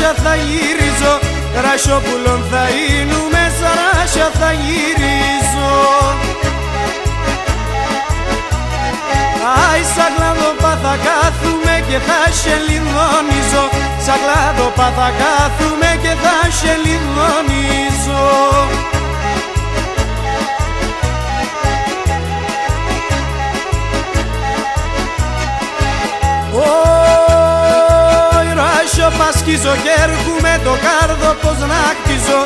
σαράσια θα γυρίζω, Ρασιόπουλον θα είνουμε, σαράσια θα γυρίζω. Άι σαν κλάδοπα θα κάθουμε και θα σε λιδώνιζω, σαν κλάδοπα θα κάθουμε και θα σε λιδώνιζω. Ρασιοπασκίζω και έρχομαι το κάρδο πως να κτίζω,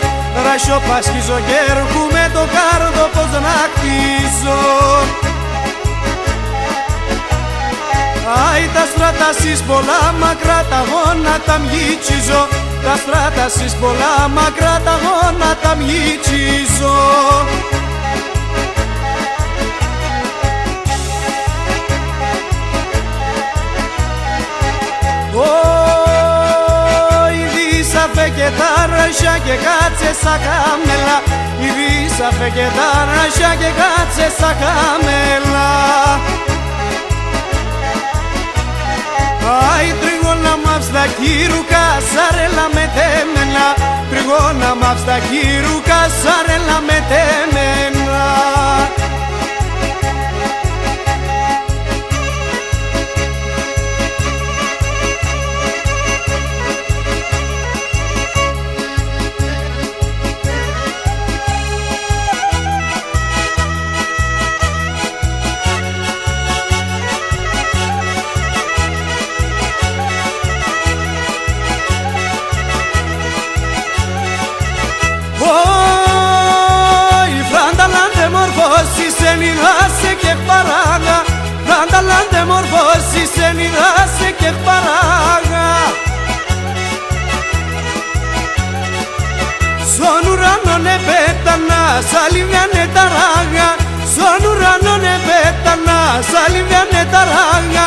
Ρασιοπασκίζω και έρχομαι το κάρδο πως να κτίζω. Άι τα στράτα σεις πολλά μακρά τα γόνατα μγίτσιζω, τα στράτα σεις πολλά μακρά τα γόνατα μγίτσιζω. Και τα ρασιά και κάτσε σαν κάμελα, ειδήσαφε και τα ρασιά και κάτσε σαν κάμελα. Άι τριγώνα μαύστα κύρουκα, σαρέλα με τέμενα, τριγώνα μαύστα κύρουκα, σαρέλα με τέμενα. Ενιδάσε και παράγα, Ρανταλάντε μορφώσεις, ενιδάσε και παράγα. Στον ουρανό πέτανα, σαλιβιάνε τα ράγα, στον ουρανό πέτανα, σαλιβιάνε τα ράγα.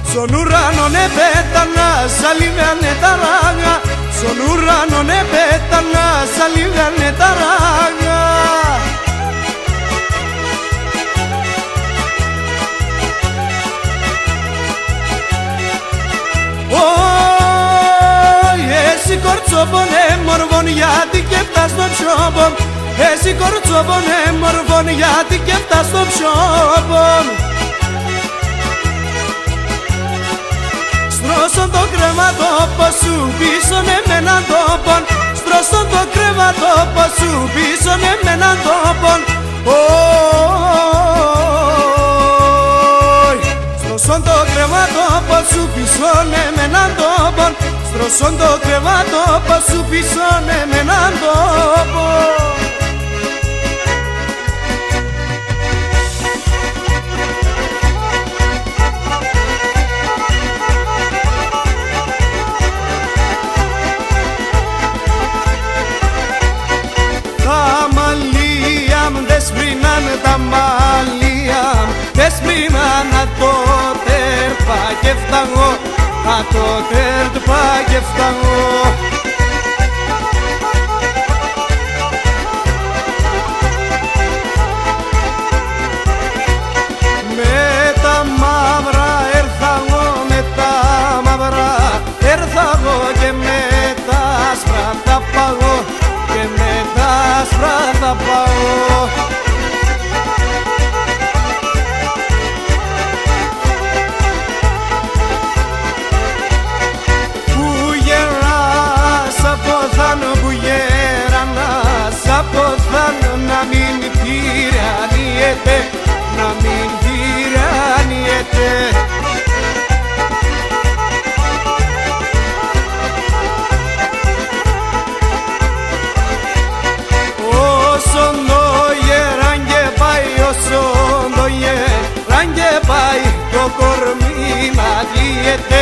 Στον ουρανό πέτανα, σαλιβιάνε τα ράγα, στον ουρανό πέτανα, σαλίβανε τα ράγα. Εσύ κορτσόπον μορφών γιατί και φτάς στο ψιόπον, εσύ κορτσόπον μορφών γιατί και φτάς στο ψιόπον. Στρώσον το κρεβατόπο σου πίσωνε με έναν τόπον, στρώσον το κρεβατόπο σου πίσωνε με έναν τόπον. Στρώσον το κρεβατόπο σου πίσωνε με έναν τόπον, στρώσον το κρεβατόπο σου πίσωνε με έναν τόπον. Τα μαλλία δεσπρίναν το τέρπα και φταγώ, το τέρπα και φταγώ. Με τα μαύρα έρθαγω, με τα μαύρα έρθαγω και με τα άσπρα θα παγώ, και με τα άσπρα θα πάω. Που γέρανας αποθάνω να μην τυραννιέται, να μην τυραννιέται. Όσον το γέραν και πάει, όσον το γέραν και πάει, το κορμί να διέται.